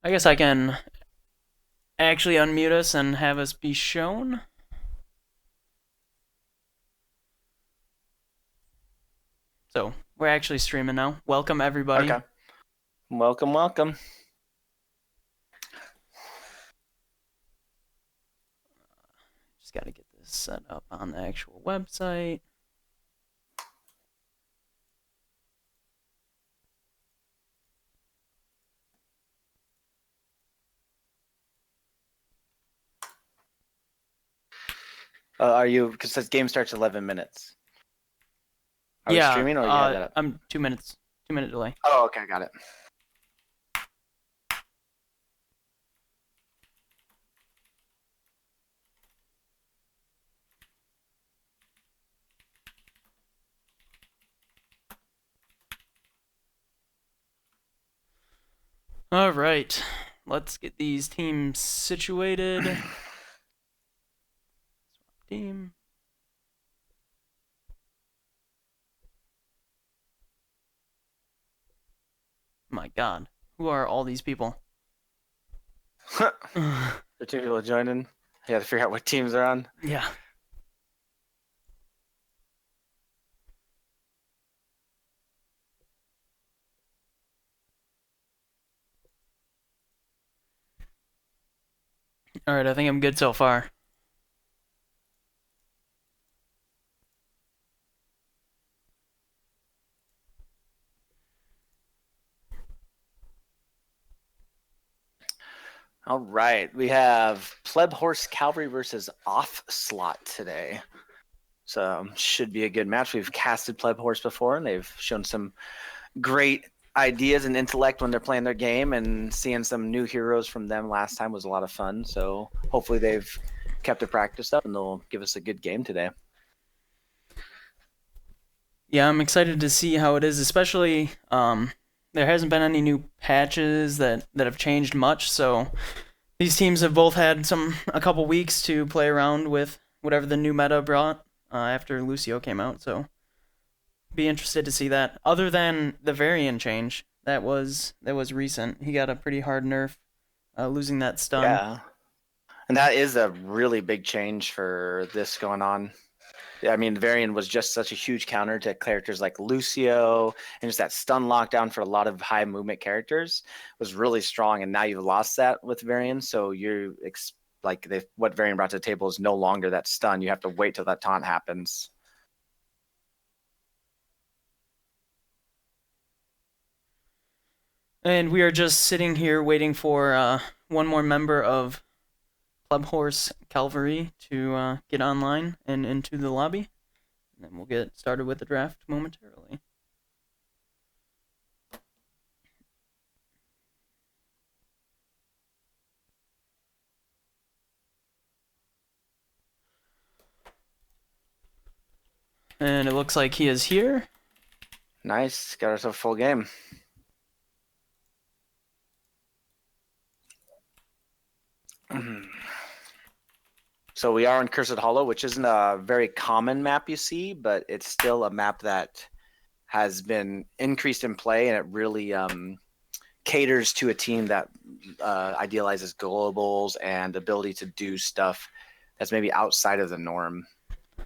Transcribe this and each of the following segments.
I guess I can actually unmute us and have us be shown. So we're actually streaming now. Welcome everybody. Okay. Welcome, welcome. Just got to get this set up on the actual website. Are you, because this game starts 11 minutes. Are we streaming or you have that up? I'm 2 minutes. 2 minute delay. Oh, okay, got it. All right. Let's get these teams situated. Team. My God. Who are all these people? The two people joining. You have to figure out what teams they're on. Yeah. All right, I think I'm good so far. All right. We have Pleb Horse Calvary versus Offslaught today. So should be a good match. We've casted Pleb Horse before, and they've shown some great ideas and intellect when they're playing their game, and seeing some new heroes from them last time was a lot of fun. So hopefully they've kept their practice up and they'll give us a good game today. Yeah, I'm excited to see how it is, especially there hasn't been any new patches that have changed much, so these teams have both had a couple weeks to play around with whatever the new meta brought after Lucio came out, so be interested to see that. Other than the variant change, that was recent. He got a pretty hard nerf, losing that stun. Yeah. And that is a really big change for this going on. I mean, Varian was just such a huge counter to characters like Lucio, and just that stun lockdown for a lot of high movement characters was really strong. And now you've lost that with Varian, so you're what Varian brought to the table is no longer that stun. You have to wait till that taunt happens. And we are just sitting here waiting for one more member of Pleb Horse Calvary to get online and into the lobby. And then we'll get started with the draft momentarily. And it looks like he is here. Nice. Got ourselves a full game. So we are in Cursed Hollow, which isn't a very common map you see, but it's still a map that has been increased in play, and it really caters to a team that idealizes globals and ability to do stuff that's maybe outside of the norm.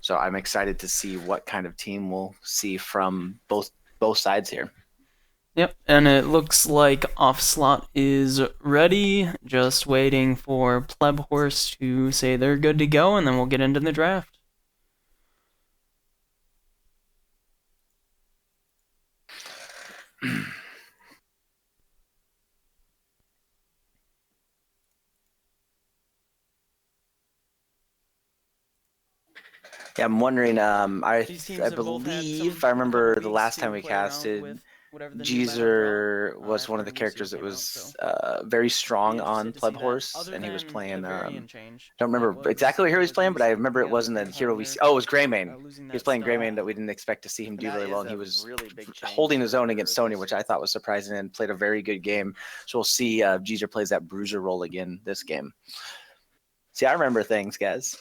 So I'm excited to see what kind of team we'll see from both sides here. Yep, and it looks like Offslaught is ready, just waiting for Pleb Horse to say they're good to go, and then we'll get into the draft. Yeah, I'm wondering. I have both had believe I a remember couple the weeks last to time we play around casted, with whatever the new meta Jeezer brought, was one of after the Lucio characters that came out, was so very be strong on interested to see Pleb that. Horse, Other and he was than the playing. variant change, I don't that remember exactly what hero he was playing, but I recent, remember he it got a wasn't a pretty hero hard we. nerf, Oh, it was Greymane. losing He was that playing stun. Greymane that we didn't expect to see him do really well, and he was really big holding his own against Sony, which I thought was surprising, and played a very good game. So we'll see if Jeezer plays that bruiser role again this game. See, I remember things, guys.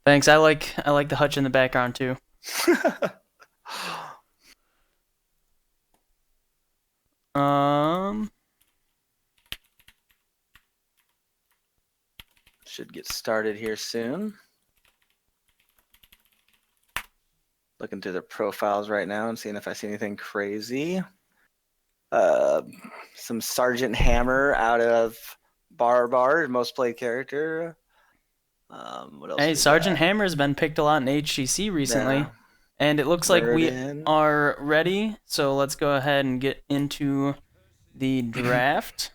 Thanks. I like the hutch in the background too. Um, Should get started here soon. Looking through their profiles right now and seeing if I see anything crazy. Some Sergeant Hammer out of Bar, most played character. What else hey, we Sergeant got? Hammer's been picked a lot in HGC Yeah, recently, and it looks like we Burden. are ready. So let's go ahead and get into the draft.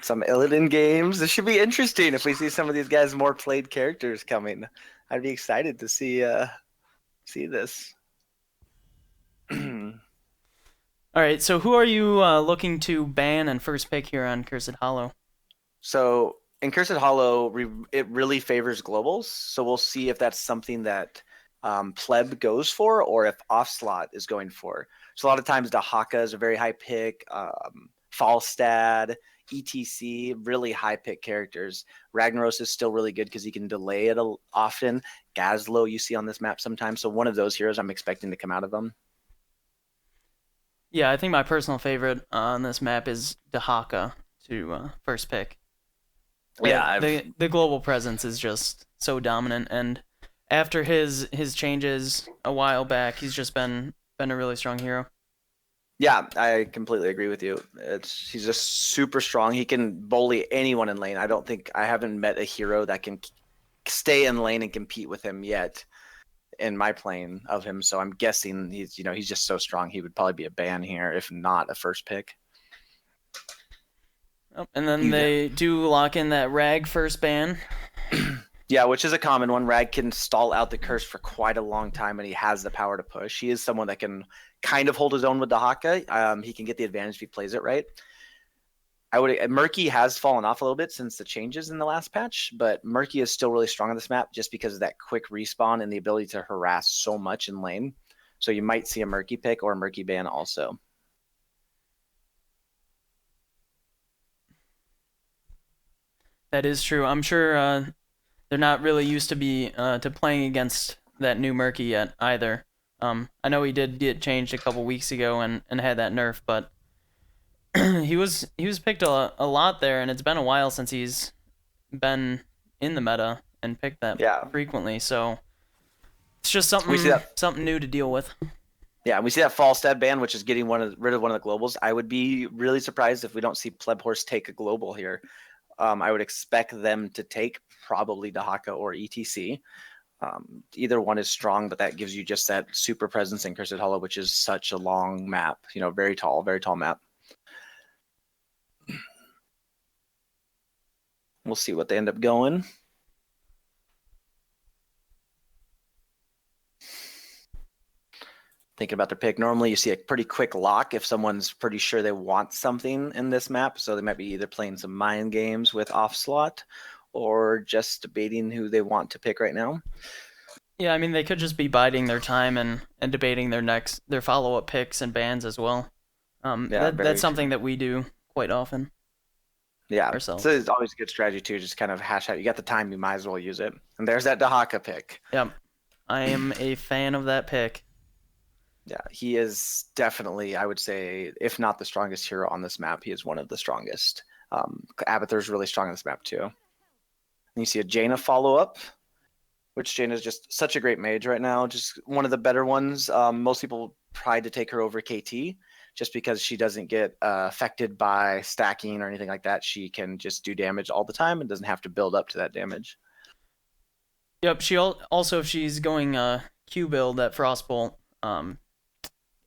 Some Illidan games. This should be interesting if we see some of these guys' more played characters coming. I'd be excited to see this. All right, so who are you looking to ban and first pick here on Cursed Hollow? So in Cursed Hollow, it really favors globals. So we'll see if that's something that Pleb goes for or if Offslaught is going for. So a lot of times Dahaka is a very high pick. Falstad, ETC, really high pick characters. Ragnaros is still really good because he can delay it often. Gazlo you see on this map sometimes. So one of those heroes I'm expecting to come out of them. Yeah, I think my personal favorite on this map is Dahaka to first pick. Yeah, The global presence is just so dominant, and after his changes a while back, he's just been a really strong hero. Yeah, I completely agree with you. He's just super strong. He can bully anyone in lane. I haven't met a hero that can stay in lane and compete with him yet in my plane of him. So I'm guessing he's just so strong. He would probably be a ban here, if not a first pick. Oh, and then they do lock in that Rag first ban. Yeah, which is a common one. Rag can stall out the curse for quite a long time, and he has the power to push. He is someone that can kind of hold his own with the Haka. He can get the advantage if he plays it right. Murky has fallen off a little bit since the changes in the last patch, but Murky is still really strong on this map just because of that quick respawn and the ability to harass so much in lane. So you might see a Murky pick or a Murky ban also. That is true. I'm sure they're not really used to playing against that new Murky yet either. I know he did get changed a couple weeks ago and had that nerf, but he was picked a lot there, and it's been a while since he's been in the meta and picked that frequently. So it's just something new to deal with. Yeah, we see that Falstad ban, which is getting rid of one of the globals. I would be really surprised if we don't see Pleb Horse take a global here. I would expect them to take probably Dahaka or ETC. Either one is strong, but that gives you just that super presence in Cursed Hollow, which is such a long map. Very tall map. We'll see what they end up going. Thinking about their pick. Normally you see a pretty quick lock if someone's pretty sure they want something in this map. So they might be either playing some mind games with Offslaught or just debating who they want to pick right now. Yeah, I mean they could just be biding their time and debating their follow-up picks and bans as well. That's something that we do quite often. Yeah, ourselves. So it's always a good strategy too. Just kind of hash out. You got the time, you might as well use it. And there's that Dahaka pick. Yep, I am a fan of that pick. Yeah, he is definitely, I would say, if not the strongest hero on this map, he is one of the strongest. Abathur's really strong on this map too. And you see a Jaina follow up, which Jaina is just such a great mage right now. Just one of the better ones. Most people tried to take her over KT just because she doesn't get affected by stacking or anything like that. She can just do damage all the time and doesn't have to build up to that damage. Yep, she also, if she's going Q build at Frostbolt,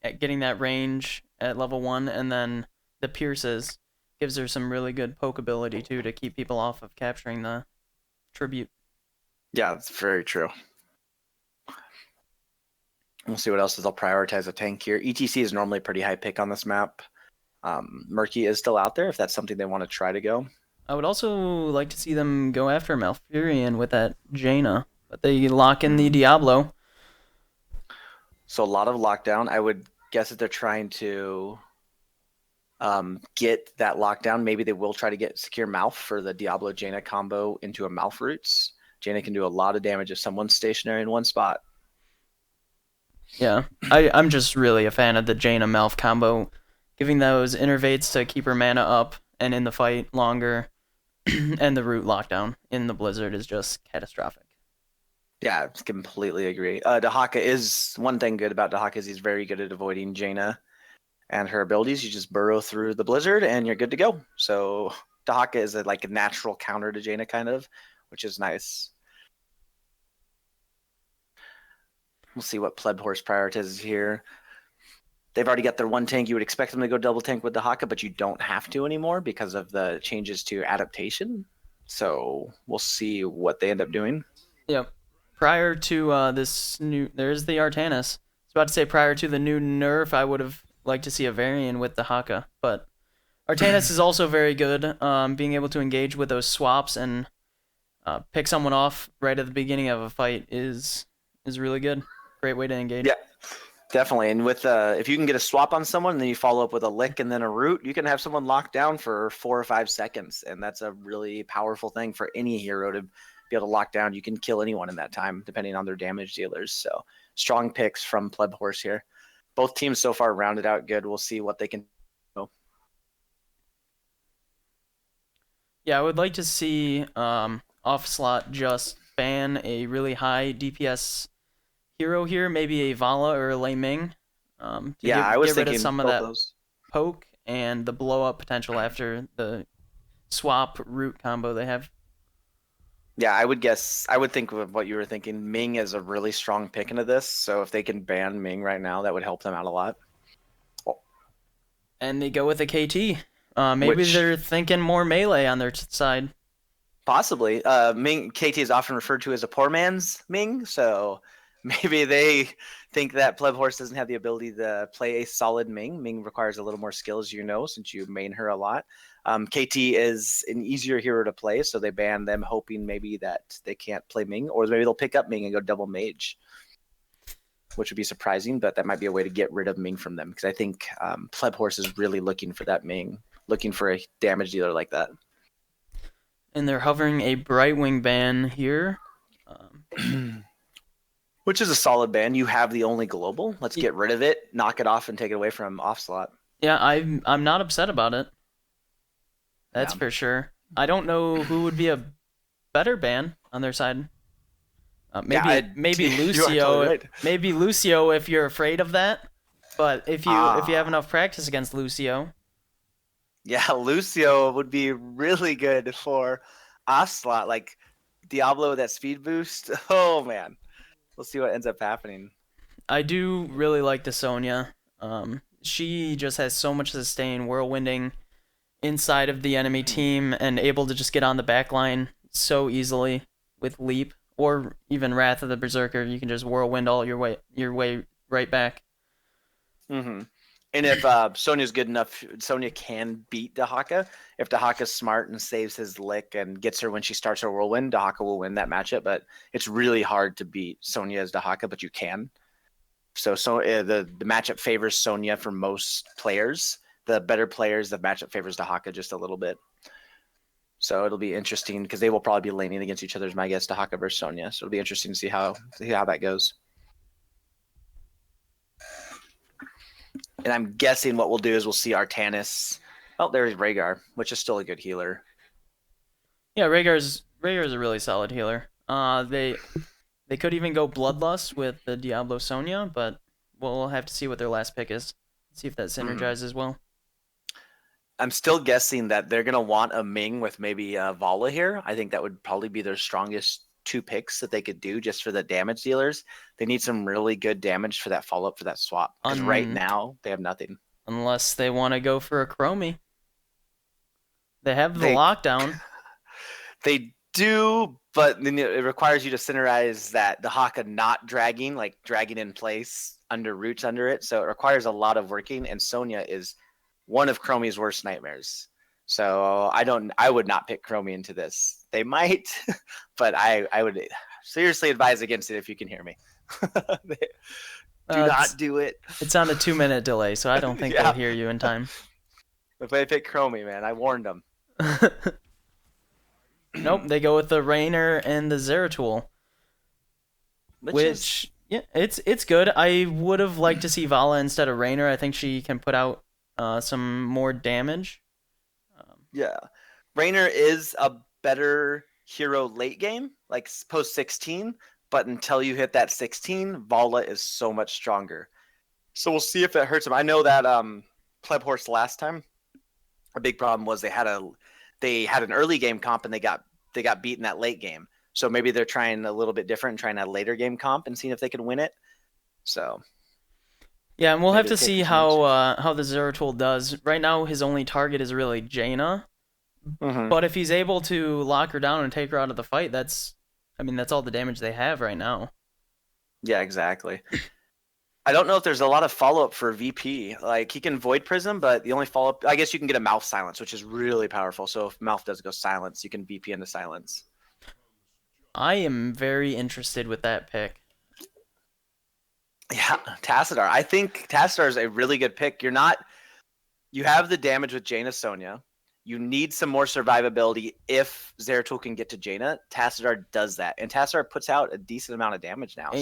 at getting that range at level 1, and then the pierces gives her some really good poke ability too to keep people off of capturing the tribute. Yeah, that's very true. We'll see what else is. I'll prioritize a tank here. ETC is normally a pretty high pick on this map. Murky is still out there if that's something they want to try to go. I would also like to see them go after Malfurion with that Jaina, but they lock in the Diablo. So a lot of lockdown. I would guess that they're trying to get that lockdown. Maybe they will try to get secure Malf for the Diablo Jaina combo into a Malf roots. Jaina can do a lot of damage if someone's stationary in one spot. Yeah, I'm just really a fan of the Jaina Malf combo. giving those innervates to keep her mana up and in the fight longer, and the root lockdown in the Blizzard is just catastrophic. Yeah, I completely agree. Dahaka is one thing good about Dahaka is he's very good at avoiding Jaina and her abilities. You just burrow through the Blizzard and you're good to go. So Dahaka is like a natural counter to Jaina, kind of, which is nice. We'll see what Pleb Horse prioritizes here. They've already got their one tank. You would expect them to go double tank with Dahaka, but you don't have to anymore because of the changes to adaptation. So we'll see what they end up doing. Yep. Prior to this new, there's the Artanis. I was about to say prior to the new nerf, I would have liked to see a variant with the Haka, but Artanis is also very good. Being able to engage with those swaps and pick someone off right at the beginning of a fight is really good. Great way to engage. Yeah, definitely. And with if you can get a swap on someone and then you follow up with a lick and then a root, you can have someone locked down for 4 or 5 seconds, and that's a really powerful thing for any hero to be able to lock down. You can kill anyone in that time, depending on their damage dealers. So strong picks from Pleb Horse here. Both teams so far rounded out good. We'll see what they can do. Yeah, I would like to see Offslaught just ban a really high DPS hero here, maybe a Vala or a Lei Ming. I was get rid thinking of some of both that those. poke and the blow up potential after the swap root combo they have. Yeah, I would think of what you were thinking. Ming is a really strong pick into this, so if they can ban Ming right now, that would help them out a lot. And they go with a KT. Maybe they're thinking more melee on their side. Possibly. Ming KT is often referred to as a poor man's Ming, so maybe they think that Pleb Horse doesn't have the ability to play a solid Ming. Ming requires a little more skill, as you know, since you main her a lot. KT is an easier hero to play, so they ban them, hoping maybe that they can't play Ming, or maybe they'll pick up Ming and go double mage, which would be surprising, but that might be a way to get rid of Ming from them, because I think Pleb Horse is really looking for that Ming, looking for a damage dealer like that. And they're hovering a Brightwing ban here. Which is a solid ban. You have the only global. Let's get rid of it, knock it off, and take it away from Offslaught. Yeah, I'm not upset about it. That's for sure. I don't know who would be a better ban on their side. Maybe Lucio. Totally right. Maybe Lucio if you're afraid of that. But if you have enough practice against Lucio. Yeah, Lucio would be really good for Offslaught. Like Diablo, that speed boost. Oh man. We'll see what ends up happening. I do really like the Sonya. She just has so much sustain, whirlwinding inside of the enemy team and able to just get on the back line so easily with Leap or even Wrath of the Berserker. You can just whirlwind all your way right back. Mm-hmm. And if Sonya's good enough, Sonya can beat Dahaka. If Dahaka's smart and saves his lick and gets her when she starts her whirlwind, Dahaka will win that matchup. But it's really hard to beat Sonya as Dahaka, but you can. So the matchup favors Sonya for most players. The better players, the matchup favors Dahaka just a little bit. So it'll be interesting because they will probably be laning against each other, is my guess, Dahaka versus Sonya. So it'll be interesting to see how that goes. And I'm guessing what we'll do is we'll see Artanis. Oh, there's Rhaegar, which is still a good healer. Yeah, Rhaegar's a really solid healer. They could even go Bloodlust with the Diablo Sonya, but we'll have to see what their last pick is. See if that synergizes well. I'm still guessing that they're going to want a Ming with maybe Vala here. I think that would probably be their strongest 2 picks that they could do just for the damage dealers. They need some really good damage for that follow-up for that swap. Because right now, they have nothing. Unless they want to go for a Chromie. They have the lockdown. They do, but then it requires you to synergize that the Haka not dragging, like dragging in place under roots under it. So it requires a lot of working, and Sonya is one of Chromie's worst nightmares. So I would not pick Chromie into this. They might, but I would seriously advise against it if you can hear me. Do not do it. It's on a 2-minute delay, so I don't think they'll hear you in time. If they pick Chromie, man, I warned them. Nope, they go with the Raynor and the Zeratul. Which it's good. I would have liked to see Vala instead of Raynor. I think she can put out some more damage. Yeah. Raynor is a better hero late game, like post 16, but until you hit that 16, Vala is so much stronger. So we'll see if it hurts him. I know that Pleb Horse last time, a big problem was they had an early game comp and they got beaten that late game. So maybe they're trying a little bit different, trying a later game comp and seeing if they can win it. So Yeah, and we'll have maybe to they're see taking some risks. how the Zeratul does. Right now, his only target is really Jaina, Mm-hmm. but if he's able to lock her down and take her out of the fight, that's all the damage they have right now. Yeah, exactly. I don't know if there's a lot of follow up for VP. Like he can Void Prism, but the only follow up, I guess you can get a Mouth Silence, which is really powerful. So if Mouth does go silence, you can VP into silence. I am very interested with that pick. Yeah, Tassadar. I think Tassadar is a really good pick. You have the damage with Jaina Sonya. You need some more survivability if Zeratul can get to Jaina. Tassadar does that. And Tassadar puts out a decent amount of damage now.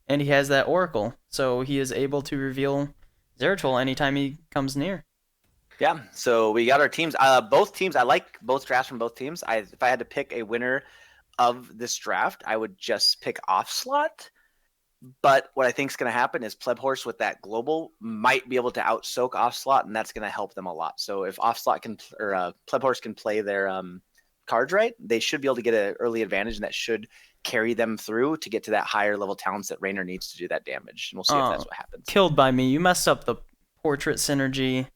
And he has that Oracle, so he is able to reveal Zeratul anytime he comes near. Yeah, so we got our teams. Both teams, I like both drafts from both teams. If I had to pick a winner of this draft, I would just pick Offslaught. But what I think is going to happen is Pleb Horse with that global might be able to out-soak Offslaught, and that's going to help them a lot. So if Offslaught Pleb Horse can play their cards right, they should be able to get an early advantage, and that should carry them through to get to that higher level talents that Raynor needs to do that damage. And we'll see if that's what happens. Killed by me. You messed up the portrait synergy.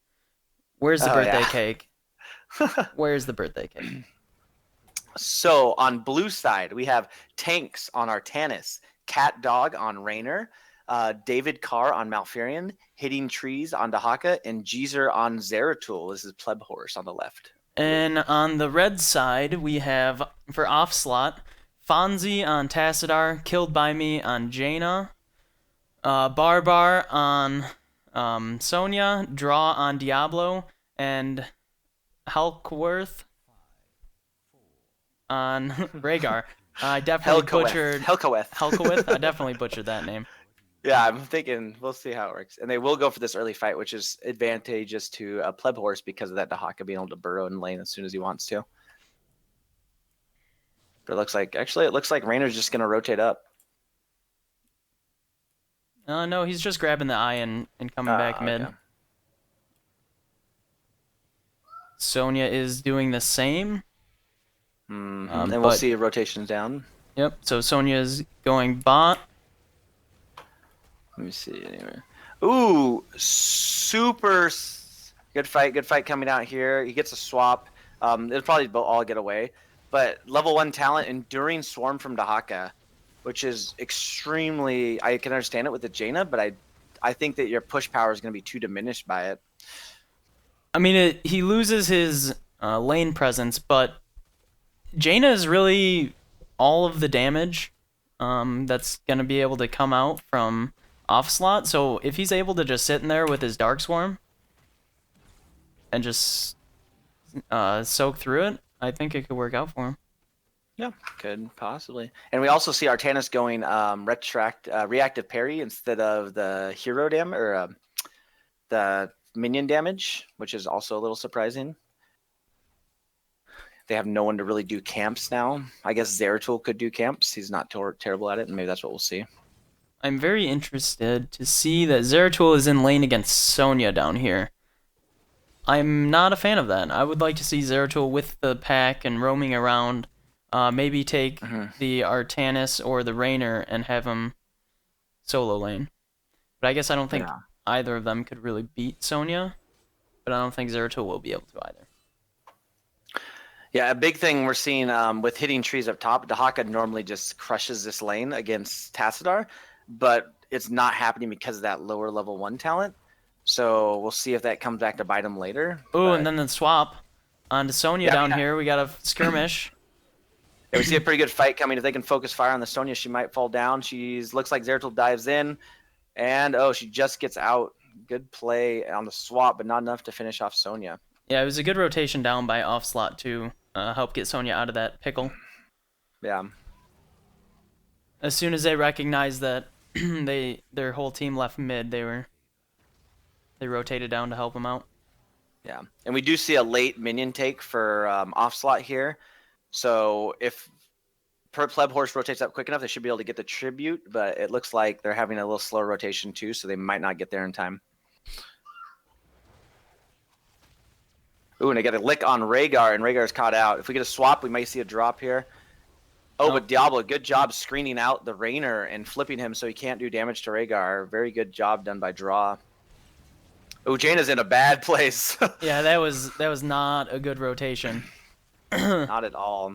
Where's the birthday cake? Where's the birthday cake? So on blue side, we have Tanks on Artanis, Cat Dog on Raynor, David Carr on Malfurion, Hitting Trees on Dahaka, and Jeezer on Zeratul. This is Pleb Horse on the left. And on the red side, we have, for Offslaught, Fonzie on Tassadar, Killed by Me on Jaina, Barbar on Sonya, Draw on Diablo, and Halkworth on Rhaegar. I definitely butchered Helkoweth. I definitely butchered that name. Yeah, I'm thinking we'll see how it works. And they will go for this early fight, which is advantageous to a Pleb Horse because of that Dahaka being able to burrow in lane as soon as he wants to. But it looks like Raynor's just going to rotate up. No, he's just grabbing the eye and coming back mid. Okay. Sonya is doing the same. And we'll see rotations down. Yep, so Sonya is going bot. Let me see. Anyway. Ooh, super good fight coming out here. He gets a swap. It'll probably all get away. But level 1 talent, Enduring Swarm from Dahaka, which is extremely... I can understand it with the Jaina, but I think that your push power is going to be too diminished by it. I mean, he loses his lane presence, but Jaina is really all of the damage that's going to be able to come out from Offslaught. So if he's able to just sit in there with his Dark Swarm and just soak through it, I think it could work out for him. Yeah, could possibly. And we also see Artanis going reactive parry instead of the hero damage or the minion damage, which is also a little surprising. They have no one to really do camps now. I guess Zeratul could do camps. He's not terrible at it, and maybe that's what we'll see. I'm very interested to see that Zeratul is in lane against Sonya down here. I'm not a fan of that. I would like to see Zeratul with the pack and roaming around. Maybe take the Artanis or the Raynor and have him solo lane. But I guess I don't think either of them could really beat Sonya. But I don't think Zeratul will be able to either. Yeah, a big thing we're seeing with Hitting Trees up top, Dahaka normally just crushes this lane against Tassadar, but it's not happening because of that lower level 1 talent. So we'll see if that comes back to bite him later. Oh, and then the swap onto Sonya down here. We got a skirmish. Yeah, we see a pretty good fight coming. If they can focus fire on the Sonya, she might fall down. Looks like Zeratul dives in, and she just gets out. Good play on the swap, but not enough to finish off Sonya. Yeah, it was a good rotation down by Offslaught to help get Sonya out of that pickle. Yeah. As soon as they recognized that their whole team left mid, they were they rotated down to help him out. Yeah, and we do see a late minion take for Offslaught here. So if Pleb Horse rotates up quick enough, they should be able to get the tribute, but it looks like they're having a little slow rotation too, so they might not get there in time. Ooh, and I got a lick on Rhaegar, and Rhaegar's caught out. If we get a swap, we might see a drop here. Oh, but Diablo, good job screening out the Rainer and flipping him so he can't do damage to Rhaegar. Very good job done by Draw. Oh, Jaina's in a bad place. Yeah, that was not a good rotation. Not at all.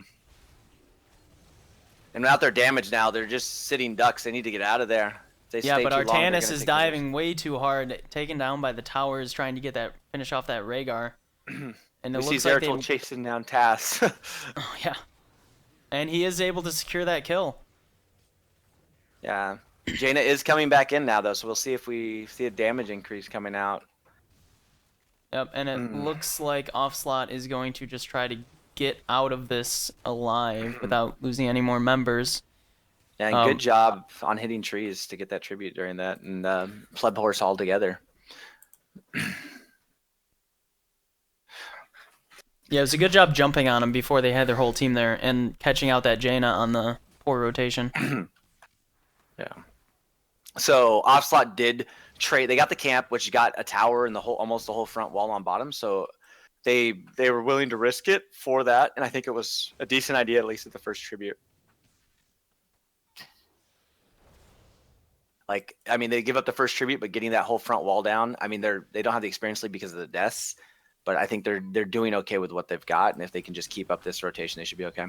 And without their damage now, they're just sitting ducks. They need to get out of there. If they Yeah, stay but too long, they're Artanis gonna is take diving way too hard, taken down by the towers, trying to get that finish off that Rhaegar. And it we see looks like Zeratul chasing down Tass. Oh yeah, and he is able to secure that kill. Yeah, Jaina is coming back in now though, so we'll see if we see a damage increase coming out. Yep, and it looks like Offslaught is going to just try to get out of this alive without losing any more members. Yeah, and good job on hitting trees to get that tribute during that, and Pleb Horse all together. Yeah, it was a good job jumping on him before they had their whole team there and catching out that Jaina on the poor rotation. Yeah. So Offslaught did trade. They got the camp, which got a tower and almost the whole front wall on bottom. So they were willing to risk it for that, and I think it was a decent idea, at least at the first tribute. Like, I mean, they give up the first tribute, but getting that whole front wall down. I mean, they don't have the experience lead because of the deaths, but I think they're doing okay with what they've got, and if they can just keep up this rotation, they should be okay.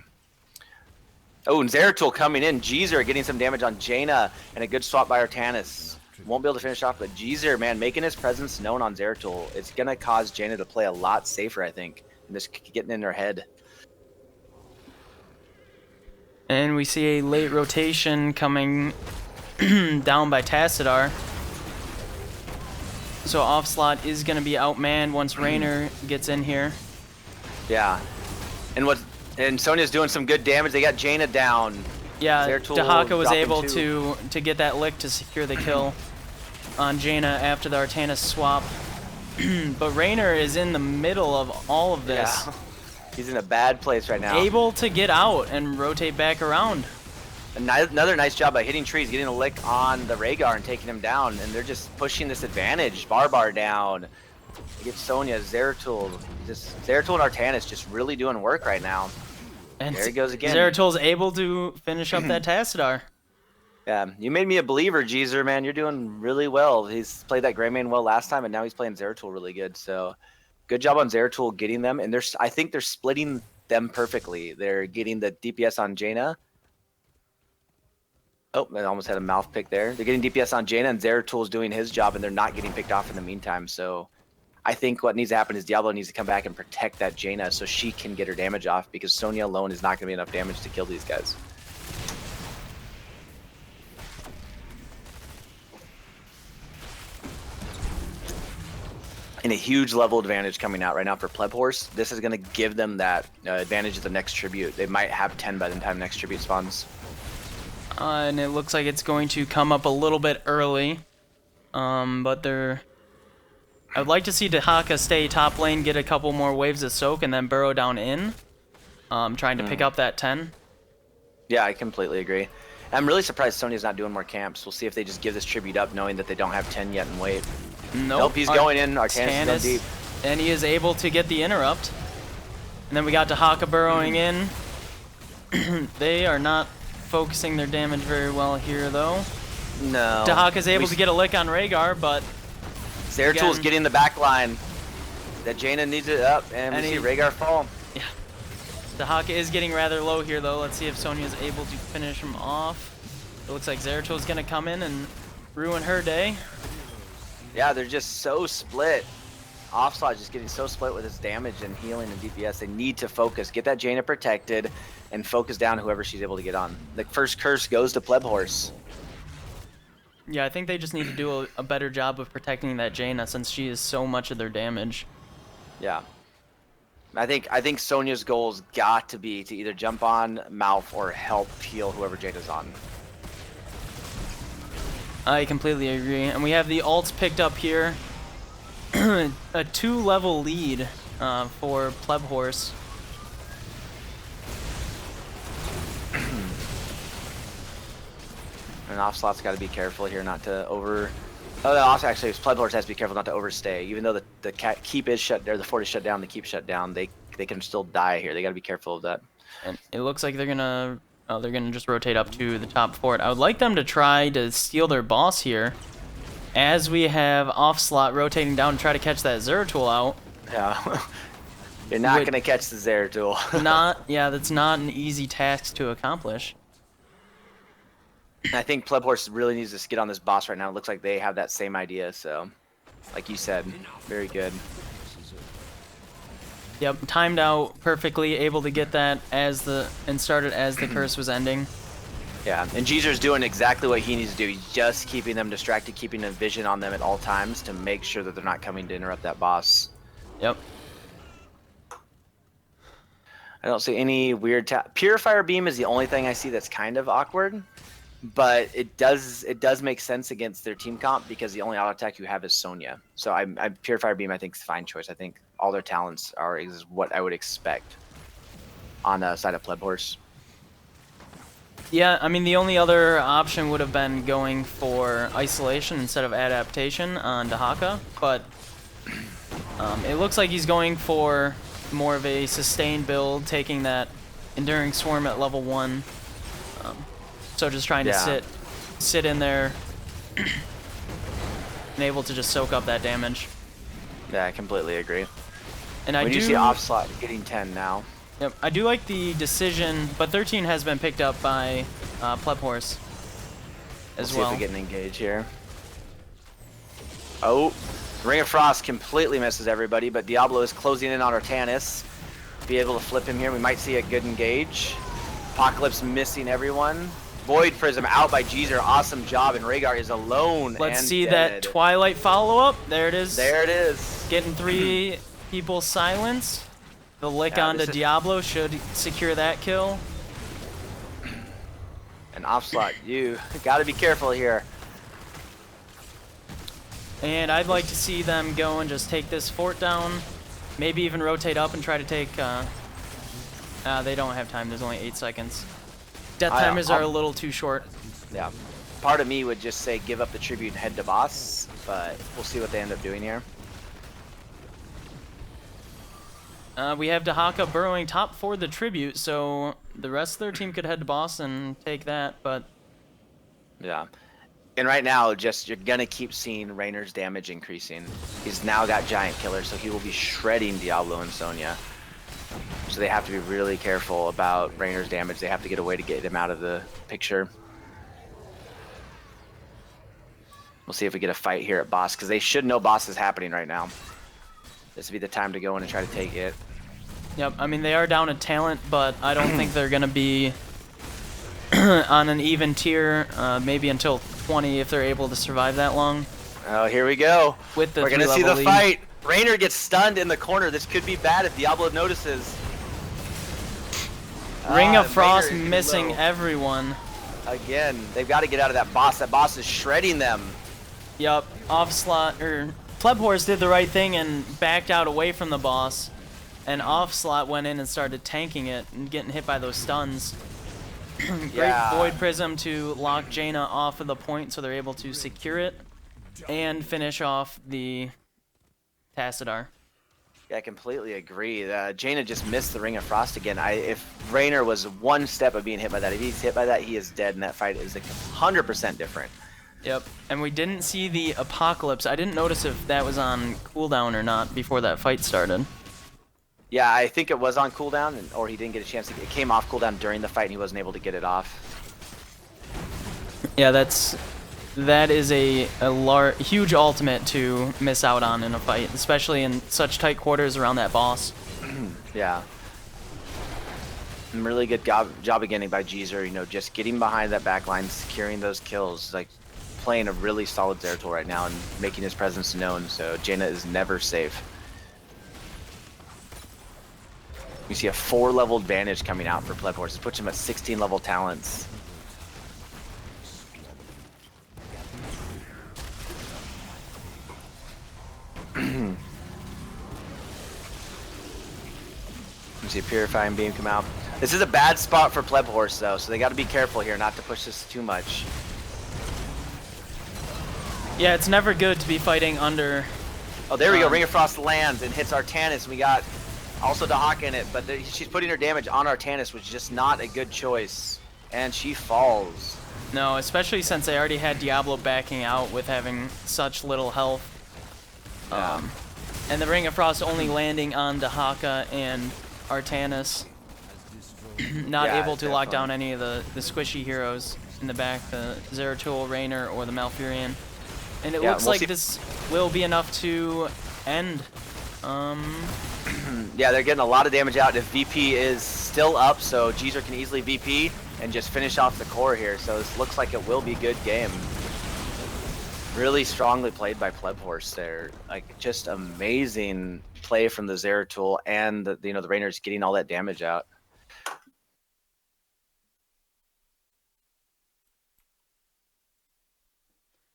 Oh, and Zeratul coming in. Jeezer getting some damage on Jaina, and a good swap by Artanis. Won't be able to finish off, but Jeezer, man, making his presence known on Zeratul. It's going to cause Jaina to play a lot safer, I think, and just getting in her head. And we see a late rotation coming down by Tassadar. So Offslaught is going to be outmanned once Rainer gets in here. Yeah. And Sonya's doing some good damage. They got Jaina down. Yeah, Zeratul Dahaka was dropping able two. to get that lick to secure the kill on Jaina after the Artanis swap. But Rainer is in the middle of all of this. Yeah. He's in a bad place right now. Able to get out and rotate back around. Another nice job by hitting trees, getting a lick on the Rhaegar and taking him down, and they're just pushing this advantage. Barbar down. They get Sonya, Zeratul. Zeratul and Artanis just really doing work right now. And there he goes again. Zeratul's able to finish up that Tassadar. Yeah, you made me a believer, Jeezer, man. You're doing really well. He's played that Greymane well last time, and now he's playing Zeratul really good. So good job on Zeratul getting them, and I think they're splitting them perfectly. They're getting the DPS on Jaina. Oh, I almost had a mouth pick there. They're getting DPS on Jaina, and Zeratul's doing his job, and they're not getting picked off in the meantime. So I think what needs to happen is Diablo needs to come back and protect that Jaina so she can get her damage off, because Sonya alone is not going to be enough damage to kill these guys. And a huge level advantage coming out right now for Pleb Horse. This is going to give them that advantage of the next tribute. They might have 10 by the time next tribute spawns. And it looks like it's going to come up a little bit early. But I would like to see Dahaka stay top lane, get a couple more waves of soak, and then burrow down in. Trying to pick up that 10. Yeah, I completely agree. I'm really surprised Sonya's not doing more camps. We'll see if they just give this tribute up, knowing that they don't have 10 yet and wait. Nope, he's going in. Artanis is going deep. And he is able to get the interrupt. And then we got Dahaka burrowing in. They are not focusing their damage very well here, though. No. Dahaka's able to get a lick on Rhaegar, but Zeratul's getting the back line. That Jaina needs it up, and we see Rhaegar fall. Yeah. Dahaka is getting rather low here, though. Let's see if Sonya is able to finish him off. It looks like Zeratul's going to come in and ruin her day. Yeah, they're just so split. Offslaught just getting so split with his damage and healing and DPS. They need to focus, get that Jaina protected, and focus down whoever she's able to get on. The first curse goes to Pleb Horse. Yeah, I think they just need to do a better job of protecting that Jaina, since she is so much of their damage. Yeah. I think Sonya's goal's got to be to either jump on Mouth or help heal whoever Jaina's on. I completely agree. And we have the ults picked up here. a 2-level lead for Pleb Horse. And Offslaught's got to be careful here not to over. Oh, also actually, Pleb Horse has to be careful not to overstay. Even though the keep is shut, or the fort is shut down, the keep shut down. They can still die here. They got to be careful of that. And it looks like they're gonna just rotate up to the top fort. I would like them to try to steal their boss here, as we have Offslaught rotating down to try to catch that Zeratul out. Yeah, you're not gonna catch the Zeratul. That's not an easy task to accomplish. I think Pleb Horse really needs to get on this boss right now. It looks like they have that same idea. So, like you said, very good. Yep, timed out perfectly, able to get that and started as the curse was ending. Yeah, and Jeezer's doing exactly what he needs to do. He's just keeping them distracted, keeping a vision on them at all times to make sure that they're not coming to interrupt that boss. Yep. I don't see any weird Purifier Beam is the only thing I see that's kind of awkward, but it does make sense against their team comp because the only auto attack you have is Sonya. So I Purifier Beam I think is a fine choice. I think all their talents is what I would expect on the side of Pleb Horse. Yeah, I mean the only other option would have been going for isolation instead of adaptation on Dahaka, but it looks like he's going for more of a sustained build, taking that Enduring Swarm at level 1. So just trying to sit in there and able to just soak up that damage. Yeah, I completely agree. And I do see Offslaught getting 10 now. Yep, I do like the decision, but 13 has been picked up by Pleb Horse as well. See if we get an engage here. Oh, Ring of Frost completely misses everybody, but Diablo is closing in on Artanis. Be able to flip him here. We might see a good engage. Apocalypse missing everyone. Void Prism out by Jeezer. Awesome job, and Rhaegar is alone. Let's and see dead. that Twilight follow-up. There it is. There it is. Getting 3 people silenced. The lick onto Diablo should secure that kill. And Offslaught, you got to be careful here. And I'd like to see them go and just take this fort down. Maybe even rotate up and try to take... they don't have time. There's only 8 seconds. Death timers are a little too short. Yeah. Part of me would just say give up the tribute and head to boss, but we'll see what they end up doing here. We have Dahaka burrowing top for the tribute, so the rest of their team could head to boss and take that, but... Yeah. And right now, you're going to keep seeing Rainer's damage increasing. He's now got Giant Killer, so he will be shredding Diablo and Sonya. So they have to be really careful about Rainer's damage. They have to get a way to get him out of the picture. We'll see if we get a fight here at boss, because they should know boss is happening right now. This would be the time to go in and try to take it. Yep, I mean, they are down a talent, but I don't think they're going to be on an even tier, maybe until 20 if they're able to survive that long. Oh, here we go. With the We're going to see the fight. Rainer gets stunned in the corner. This could be bad if Diablo notices. Ring of Frost missing everyone. Again, they've got to get out of that boss. That boss is shredding them. Yep, Pleb Horse did the right thing and backed out away from the boss, and Offslaught went in and started tanking it and getting hit by those stuns. Great Void Prism to lock Jaina off of the point so they're able to secure it and finish off the Tassadar. Yeah, I completely agree. Jaina just missed the Ring of Frost again. If Rainer was one step of being hit by that, if he's hit by that, he is dead, and that fight is 100% different. Yep, and we didn't see the Apocalypse. I didn't notice if that was on cooldown or not before that fight started. Yeah, I think it was on cooldown, or he didn't get a chance to. It came off cooldown during the fight, and he wasn't able to get it off. Yeah, that is a huge ultimate to miss out on in a fight, especially in such tight quarters around that boss. Yeah. And really good job again by Jeezer, just getting behind that back line, securing those kills, like playing a really solid Zeratul right now and making his presence known, so Jaina is never safe. You see a 4-level advantage coming out for Pleb Horse. It puts him at 16 level talents. You see a Purifying Beam come out. This is a bad spot for Pleb Horse, though, so they got to be careful here not to push this too much. Yeah, it's never good to be fighting under. Oh, there we go. Ring of Frost lands and hits Artanis. We got also Dahaka in it, but she's putting her damage on Artanis, which is just not a good choice. And she falls. No, especially since they already had Diablo backing out with having such little health. And the Ring of Frost only landing on Dahaka and Artanis. Not able to lock down any of the squishy heroes in the back, the Zeratul, Raynor, or the Malfurion. And it looks like this will be enough to end. Yeah, they're getting a lot of damage out. If VP is still up, so Jeezer can easily VP and just finish off the core here. So this looks like it will be a good game. Really strongly played by Pleb Horse there. Like, just amazing play from the Zeratul and the Raynor's getting all that damage out.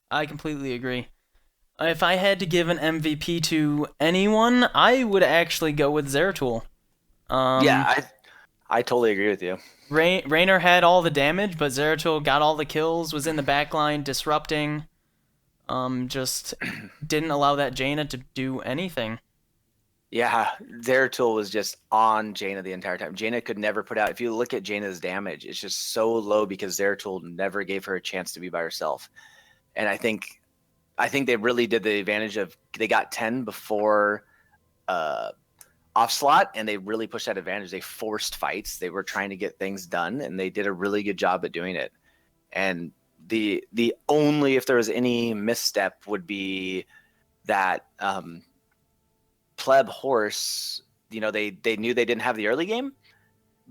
I completely agree. If I had to give an MVP to anyone, I would actually go with Zeratul. Yeah, I totally agree with you. Raynor had all the damage, but Zeratul got all the kills, was in the backline disrupting. Just didn't allow that Jaina to do anything. Yeah, Zeratul was just on Jaina the entire time. Jaina could never put out. If you look at Jaina's damage, it's just so low because Zeratul never gave her a chance to be by herself. And I think they really did the advantage of they got 10 before Offslaught, and they really pushed that advantage. They forced fights. They were trying to get things done, and they did a really good job at doing it. And the only, if there was any misstep, would be that Pleb Horse, they knew they didn't have the early game,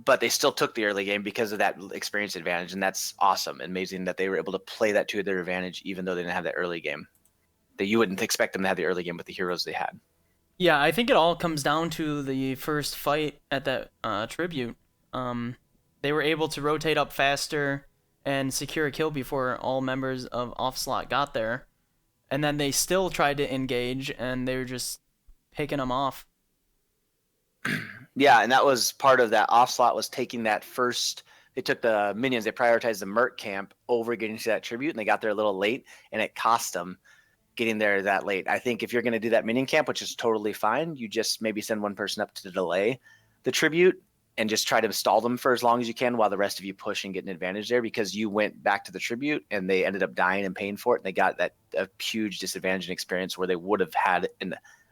but they still took the early game because of that experience advantage, and that's awesome. Amazing that they were able to play that to their advantage even though they didn't have that early game. That you wouldn't expect them to have the early game with the heroes they had. Yeah, I think it all comes down to the first fight at that tribute. They were able to rotate up faster and secure a kill before all members of Offslaught got there. And then they still tried to engage, and they were just picking them off. Yeah, and that was part of that. Offslaught was taking that first. They took the minions. They prioritized the Merc camp over getting to that tribute, and they got there a little late, and it cost them getting there that late. I think if you're going to do that minion camp, which is totally fine, you just maybe send one person up to delay the tribute and just try to stall them for as long as you can while the rest of you push and get an advantage there, because you went back to the tribute and they ended up dying and paying for it, and they got a huge disadvantage in experience where they would have had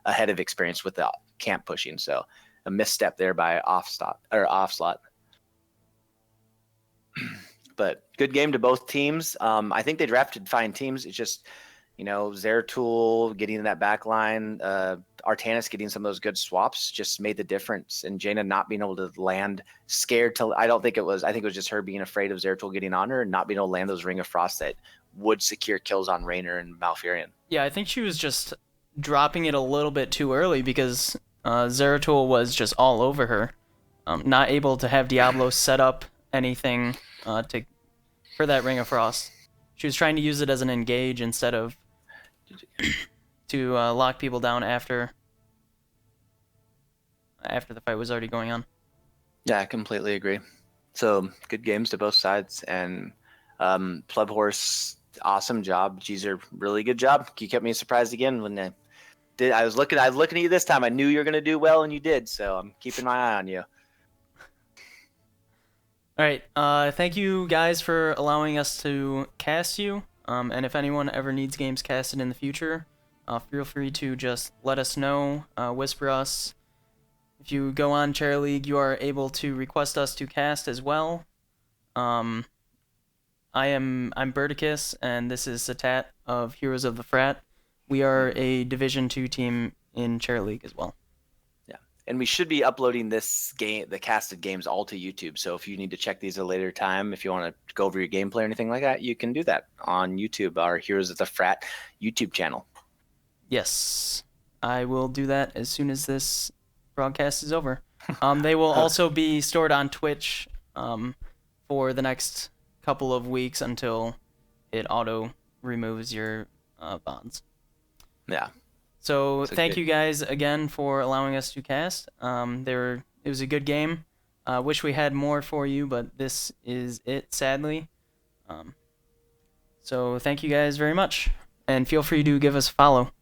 a head of experience with the camp pushing. So a misstep there by Offslaught. But good game to both teams. I think they drafted fine teams. It's just, Zeratul getting in that back line, Artanis getting some of those good swaps just made the difference. And Jaina not being able to land, scared to, I think it was just her being afraid of Zeratul getting on her and not being able to land those Ring of Frost that would secure kills on Raynor and Malfurion. Yeah, I think she was just dropping it a little bit too early because Zeratul was just all over her. Not able to have Diablo set up anything for that Ring of Frost. She was trying to use it as an engage instead of to lock people down after the fight was already going on. Yeah, I completely agree. So good games to both sides, and Pleb Horse, awesome job. Jeezer, really good job. You kept me surprised again when I was looking at you this time. I knew you were going to do well, and you did. So I'm keeping my eye on you. All right. Thank you guys for allowing us to cast you. And if anyone ever needs games casted in the future, feel free to just let us know, whisper us. If you go on Chair League, you are able to request us to cast as well. I'm Berticus, and this is Satat of Heroes of the Frat. We are a Division 2 team in Chair League as well. Yeah, and we should be uploading this game, the casted games, all to YouTube. So if you need to check these at a later time, if you want to go over your gameplay or anything like that, you can do that on YouTube, our Heroes of the Frat YouTube channel. Yes, I will do that as soon as this broadcast is over. They will also be stored on Twitch for the next couple of weeks until it auto removes your bonds. Yeah. So So thank good. you guys again for allowing us to cast. It was a good game. Wish we had more for you, but this is it, sadly. Um, so thank you guys very much, and feel free to give us a follow.